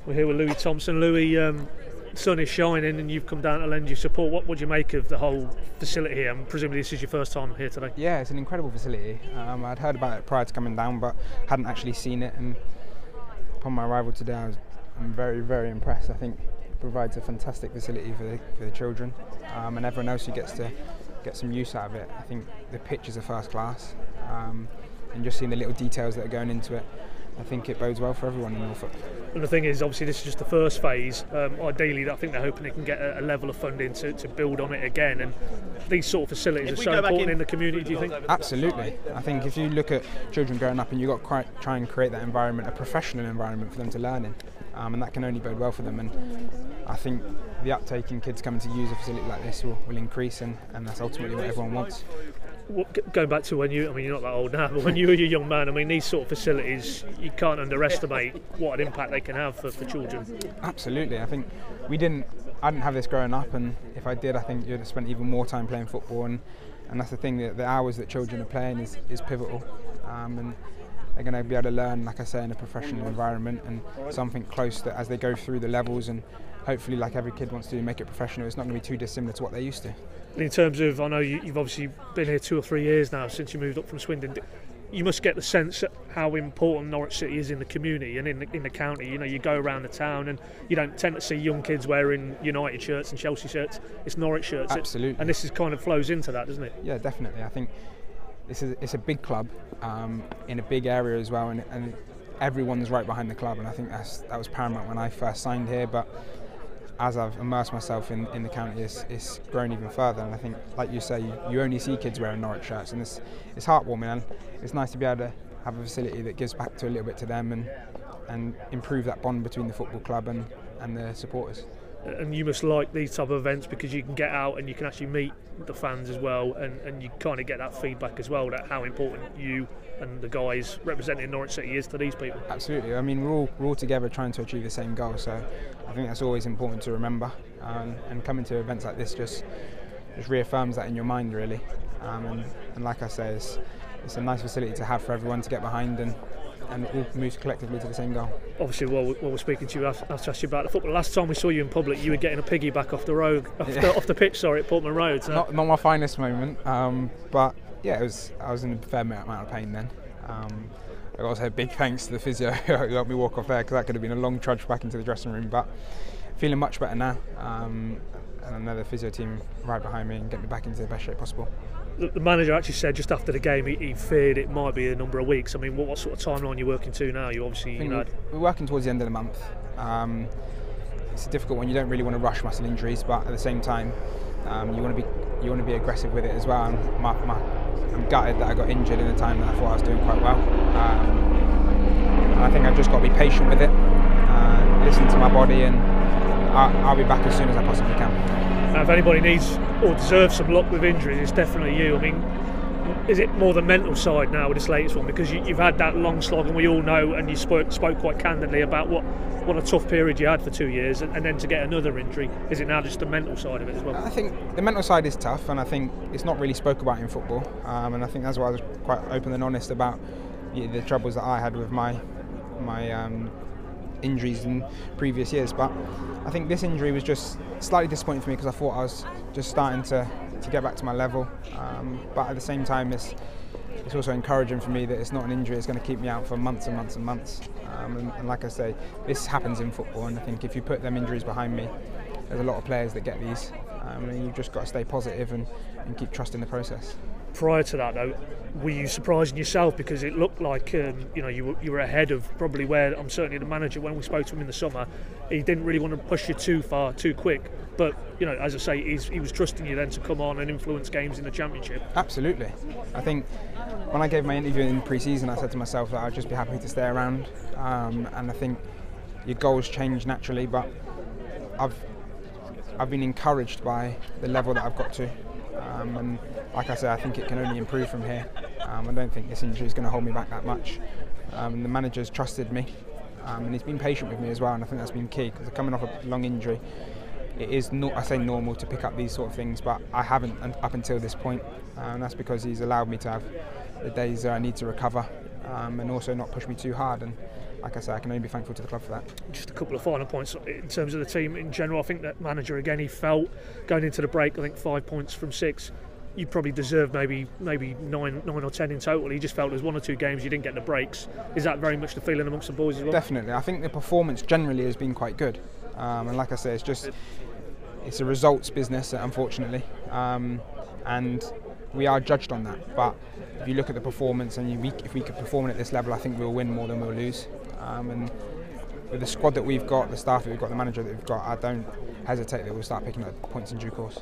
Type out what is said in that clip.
We're here with Louis Thompson. Louis, the sun is shining and you've come down to lend your support. What do you make of the whole facility here? And presumably this is your first time here today. Yeah, it's an incredible facility. I'd heard about it prior to coming down, but hadn't actually seen it. And upon my arrival today, I'm very, very impressed. I think it provides a fantastic facility for the children and everyone else who gets to get some use out of it. I think the pitches are first class, and just seeing the little details that are going into it, I think it bodes well for everyone in Norfolk. And the thing is, obviously this is just the first phase. Ideally, I think they're hoping they can get a level of funding to build on it again. And these sort of facilities are so important in the community, do you think? Absolutely. I think if you look at children growing up and you've got to try and create that environment, a professional environment for them to learn in, and that can only bode well for them. And I think the uptake in kids coming to use a facility like this will increase, and that's ultimately what everyone wants. Going back to when you're not that old now, but when you were a young man, these sort of facilities, you can't underestimate what an impact they can have for children. Absolutely. I think I didn't have this growing up, and if I did, I think you'd have spent even more time playing football, and that's the thing, that the hours that children are playing is pivotal, and they're going to be able to learn, like I say, in a professional environment and something close that as they go through the levels, and hopefully, like every kid wants to make it professional, it's not going to be too dissimilar to what they're used to. In terms of, I know you've obviously been here 2 or 3 years now since you moved up from Swindon. You must get the sense of how important Norwich City is in the community and in the county. You go around the town and you don't tend to see young kids wearing United shirts and Chelsea shirts. It's Norwich shirts. Absolutely. And this is kind of flows into that, doesn't it? Yeah, definitely. I think it's a big club in a big area as well, and everyone's right behind the club. And I think that was paramount when I first signed here. But as I've immersed myself in the county, it's grown even further. And I think, like you say, you only see kids wearing Norwich shirts, and it's heartwarming, and it's nice to be able to have a facility that gives back to a little bit to them and improve that bond between the football club and the supporters. And you must like these type of events because you can get out and you can actually meet the fans as well, and you kind of get that feedback as well, that how important you and the guys representing Norwich City is to these people. Absolutely. We're all together trying to achieve the same goal, so I think that's always important to remember, and coming to events like this just reaffirms that in your mind, really. And like I say, it's a nice facility to have for everyone to get behind, and all move collectively to the same goal. Obviously, while we're speaking to you, I have to ask you about the football. Last time we saw you in public, you were getting a piggyback off the road, off the pitch, at Portman Road. So. Not my finest moment, but yeah, I was in a fair amount of pain then. I got to say big thanks to the physio who helped me walk off there, because that could have been a long trudge back into the dressing room. But feeling much better now, and I know the physio team right behind me and get me back into the best shape possible. The manager actually said just after the game he feared it might be a number of weeks. What sort of timeline are you working to now? We're working towards the end of the month. It's a difficult one. You don't really want to rush muscle injuries, but at the same time, you want to be aggressive with it as well. I'm gutted that I got injured in a time that I thought I was doing quite well. And I think I've just got to be patient with it, listen to my body, and I'll be back as soon as I possibly can. Now, if anybody needs or deserves some luck with injuries, it's definitely you. Is it more the mental side now with this latest one? Because you've had that long slog, and we all know, and you spoke quite candidly about what a tough period you had for 2 years, and then to get another injury. Is it now just the mental side of it as well? I think the mental side is tough, and I think it's not really spoke about in football. And I think that's why I was quite open and honest about the troubles that I had with my injuries in previous years. But I think this injury was just slightly disappointing for me, because I thought I was just starting to get back to my level. But at the same time, it's also encouraging for me that it's not an injury that's going to keep me out for months and months and months. And like I say, this happens in football, and I think if you put them injuries behind me, there's a lot of players that get these, and you've just got to stay positive and keep trusting the process. Prior to that, though, were you surprising yourself, because it looked like you were ahead of probably where I'm certainly the manager when we spoke to him in the summer. He didn't really want to push you too far too quick, but as I say, he was trusting you then to come on and influence games in the Championship. Absolutely. I think when I gave my interview in pre-season, I said to myself that I'd just be happy to stay around, and I think your goals change naturally, but I've been encouraged by the level that I've got to. And like I say, I think it can only improve from here. I don't think this injury is going to hold me back that much. The manager's trusted me, and he's been patient with me as well, and I think that's been key, because coming off a long injury, it is normal to pick up these sort of things, but I haven't up until this point, and that's because he's allowed me to have the days that I need to recover, and also not push me too hard. And like I say, I can only be thankful to the club for that. Just a couple of final points in terms of the team in general. I think that manager, again, he felt going into the break, I think 5 points from 6, you probably deserved maybe 9 or 10 in total. He just felt there's 1 or 2 games you didn't get the breaks. Is that very much the feeling amongst the boys as well? Definitely. I think the performance generally has been quite good. And like I say, it's a results business, unfortunately. And we are judged on that. But if you look at the performance and if we could perform at this level, I think we'll win more than we'll lose. And with the squad that we've got, the staff that we've got, the manager that we've got, I don't hesitate that we'll start picking up points in due course.